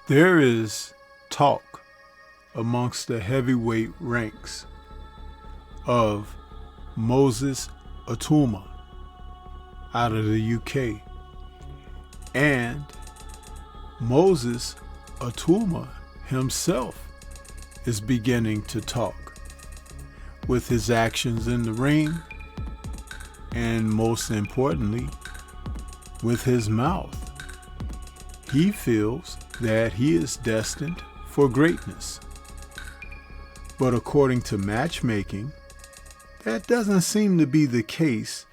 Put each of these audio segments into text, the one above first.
There is talk amongst the heavyweight ranks of Moses Itauma out of the UK. And Moses Itauma himself is beginning to talk with his actions in the ring, and most importantly, with his mouth. He feels that he is destined for greatness. But according to matchmaking, that doesn't seem to be the case,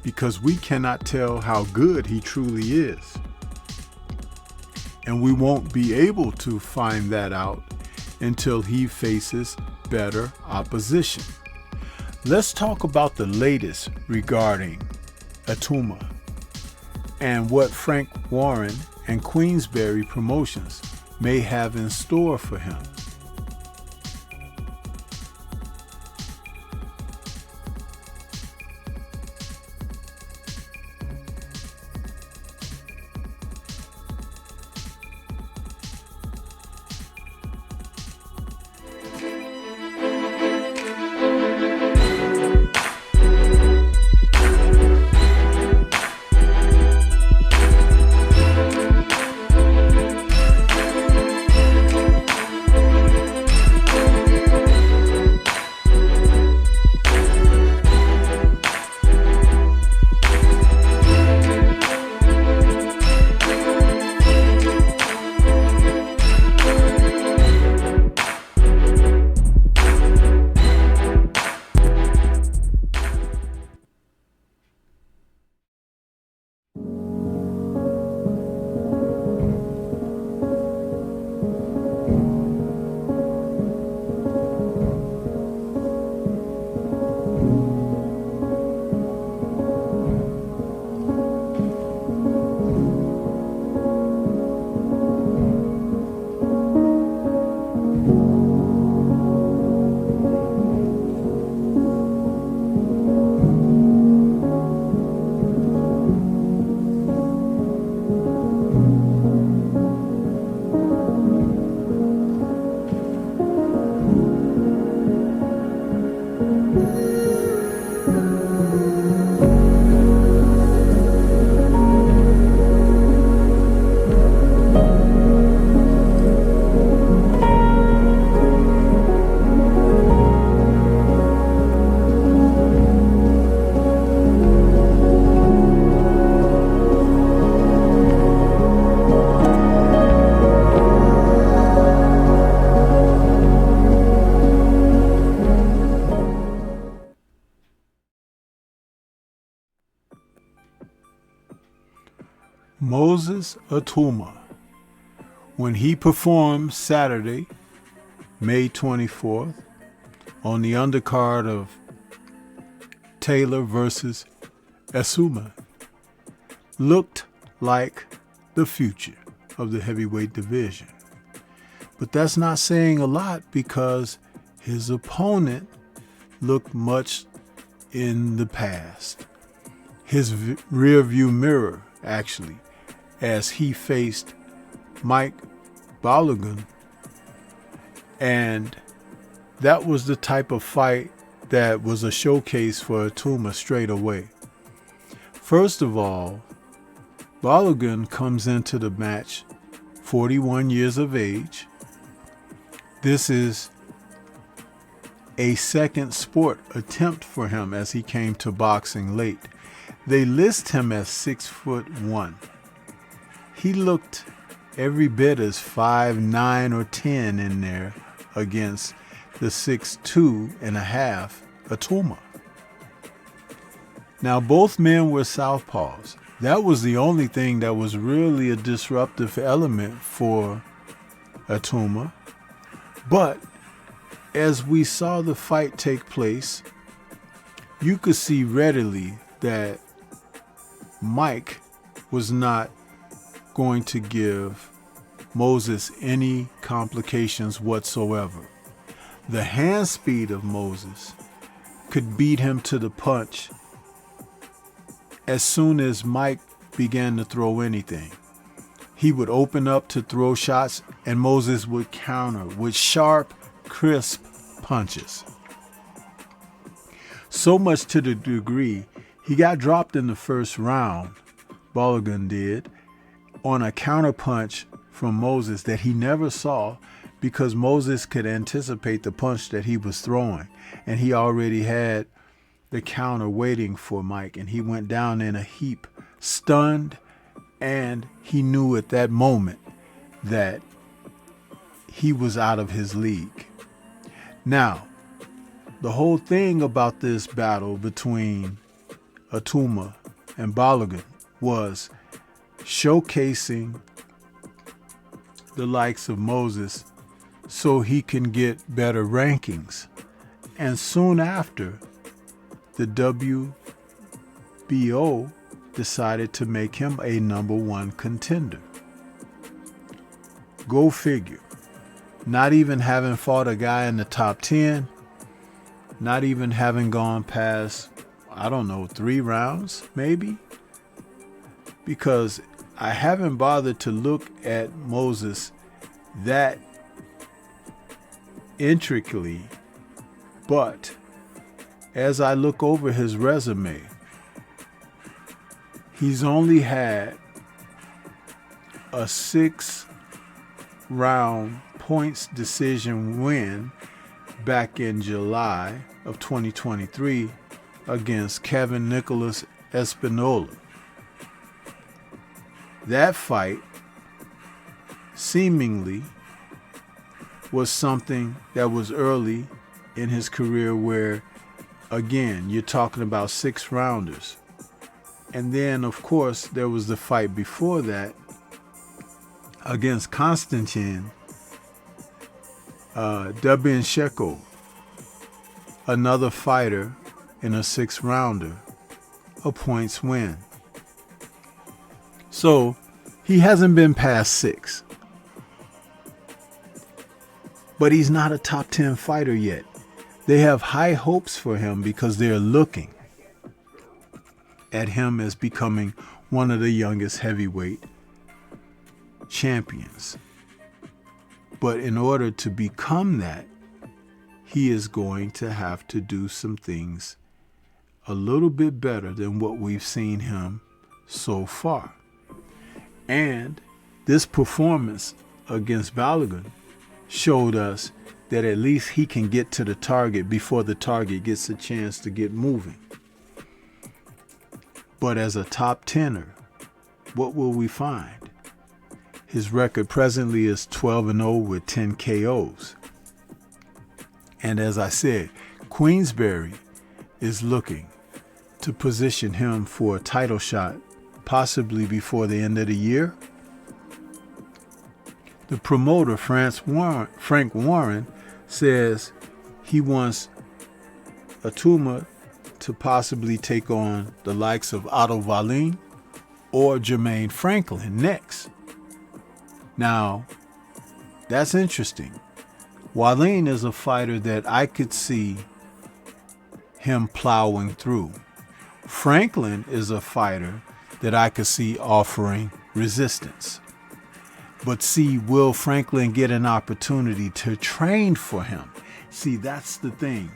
because we cannot tell how good he truly is. And we won't be able to find that out until he faces better opposition. Let's talk about the latest regarding Itauma and what Frank Warren and Queensberry Promotions may have in store for him. Moses Itauma, when he performed Saturday, May 24th, on the undercard of Taylor versus Itauma, looked like the future of the heavyweight division. But that's not saying a lot, because his opponent looked much in the past. His rear view mirror, actually, as he faced Mike Balogun. And that was the type of fight that was a showcase for Itauma straight away. First of all, Balogun comes into the match 41 years of age. This is a second sport attempt for him, as he came to boxing late. They list him as 6'1". He looked every bit as 5'9" or 10 in there against the 6'2.5" Itauma. Now, both men were southpaws. That was the only thing that was really a disruptive element for Itauma. But as we saw the fight take place, you could see readily that Mike was not going to give Moses any complications whatsoever. The hand speed of Moses could beat him to the punch as soon as Mike began to throw anything. He would open up to throw shots, and Moses would counter with sharp, crisp punches. So much to the degree he got dropped in the first round, Balogun did, on a counter punch from Moses that he never saw, because Moses could anticipate the punch that he was throwing, and he already had the counter waiting for Mike, and he went down in a heap, stunned, and he knew at that moment that he was out of his league. Now, the whole thing about this battle between Itauma and Balogun was showcasing the likes of Moses so he can get better rankings. And soon after, the WBO decided to make him a #1 contender. Go figure. Not even having fought a guy in the top 10, not even having gone past, 3 rounds, maybe? Because I haven't bothered to look at Moses that intricately, but as I look over his resume, he's only had a 6-round points decision win back in July of 2023 against Kevin Nicholas Espinola. That fight seemingly was something that was early in his career where, again, you're talking about 6-rounders. And then, of course, there was the fight before that against Konstantin Dubinsheko, another fighter in a 6-rounder, a points win. So he hasn't been past 6. But he's not a top 10 fighter yet. They have high hopes for him because they're looking at him as becoming one of the youngest heavyweight champions. But in order to become that, he is going to have to do some things a little bit better than what we've seen him so far. And this performance against Balogun showed us that at least he can get to the target before the target gets a chance to get moving. But as a top 10er, what will we find? His record presently is 12-0 with 10 KOs. And as I said, Queensberry is looking to position him for a title shot, possibly before the end of the year. The promoter, Frank Warren, says he wants Itauma to possibly take on the likes of Otto Wallin or Jermaine Franklin next. Now, that's interesting. Wallin is a fighter that I could see him plowing through. Franklin is a fighter that I could see offering resistance. But see, will Franklin get an opportunity to train for him? See, that's the thing.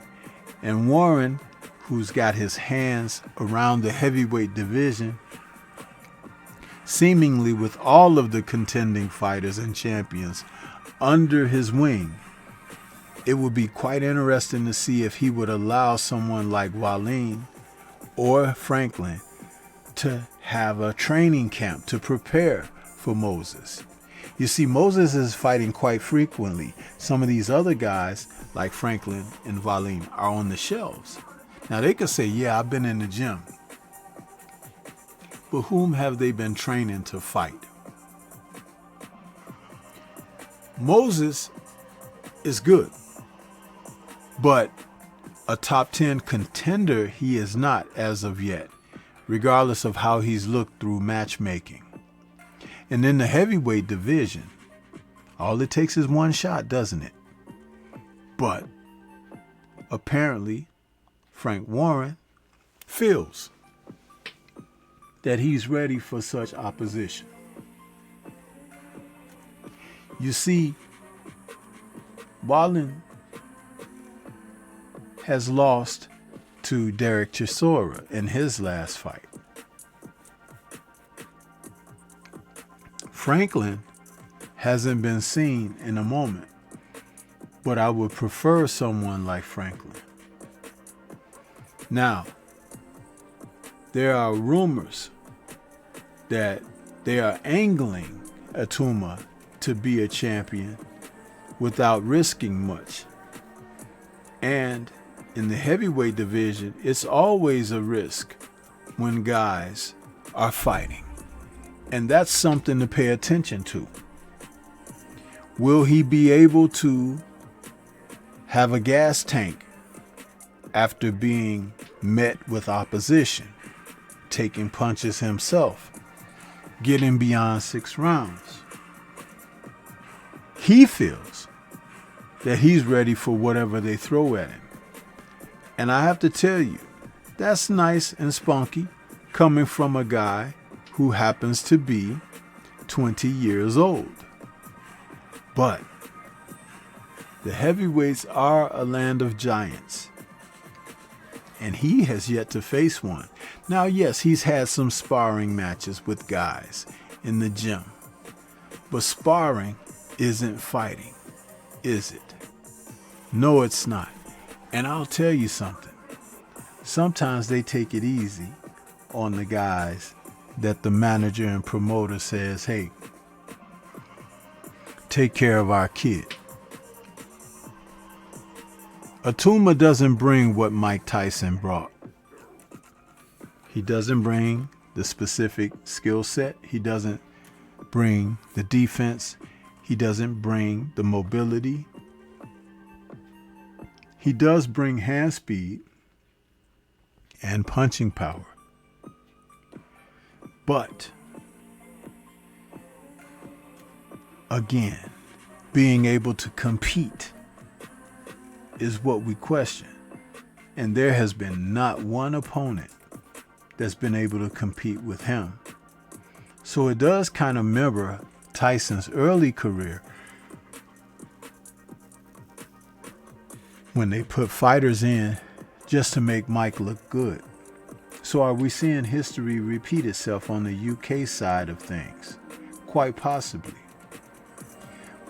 And Warren, who's got his hands around the heavyweight division, seemingly with all of the contending fighters and champions under his wing, it would be quite interesting to see if he would allow someone like Wallin or Franklin to have a training camp to prepare for Moses. You see, Moses is fighting quite frequently. Some of these other guys, like Franklin and Wallin, are on the shelves. Now, they could say, yeah, I've been in the gym. But whom have they been training to fight? Moses is good, but a top 10 contender he is not as of yet, regardless of how he's looked through matchmaking. And in the heavyweight division, all it takes is one shot, doesn't it? But apparently, Frank Warren feels that he's ready for such opposition. You see, Wallen has lost to Derek Chisora in his last fight. Franklin hasn't been seen in a moment, but I would prefer someone like Franklin. Now, there are rumors that they are angling Itauma to be a champion without risking much. And in the heavyweight division, it's always a risk when guys are fighting. And that's something to pay attention to. Will he be able to have a gas tank after being met with opposition, taking punches himself, getting beyond 6 rounds? He feels that he's ready for whatever they throw at him. And I have to tell you, that's nice and spunky coming from a guy who happens to be 20 years old. But the heavyweights are a land of giants, and he has yet to face one. Now, yes, he's had some sparring matches with guys in the gym, but sparring isn't fighting, is it? No, it's not. And I'll tell you something. Sometimes they take it easy on the guys that the manager and promoter says, hey, take care of our kid. Itauma doesn't bring what Mike Tyson brought. He doesn't bring the specific skill set. He doesn't bring the defense. He doesn't bring the mobility. He does bring hand speed and punching power. But again, being able to compete is what we question. And there has been not one opponent that's been able to compete with him. So it does kind of mirror Tyson's early career when they put fighters in just to make Mike look good. So are we seeing history repeat itself on the UK side of things? Quite possibly.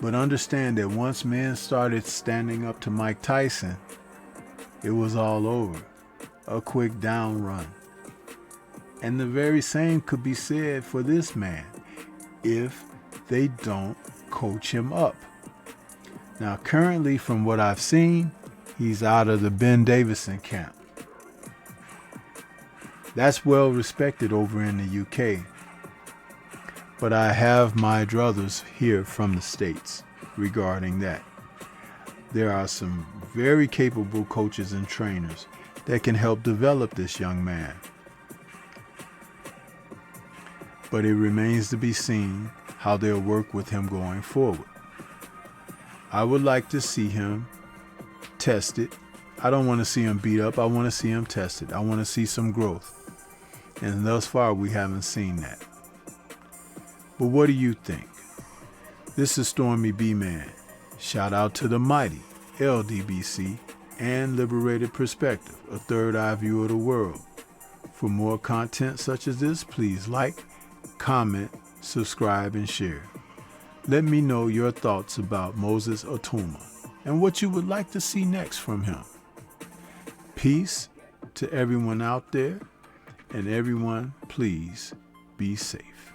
But understand that once men started standing up to Mike Tyson, it was all over. A quick down run. And the very same could be said for this man if they don't coach him up. Now, currently, from what I've seen, he's out of the Ben Davison camp. That's well respected over in the UK. But I have my druthers here from the States regarding that. There are some very capable coaches and trainers that can help develop this young man. But it remains to be seen how they'll work with him going forward. I would like to see him tested. I don't want to see him beat up. I want to see him tested. I want to see some growth. And thus far, we haven't seen that. But what do you think? This is Stormy B-Man. Shout out to the mighty LDBC and Liberated Perspective, a third eye view of the world. For more content such as this, please like, comment, subscribe, and share. Let me know your thoughts about Moses Itauma and what you would like to see next from him. Peace to everyone out there, and everyone, please be safe.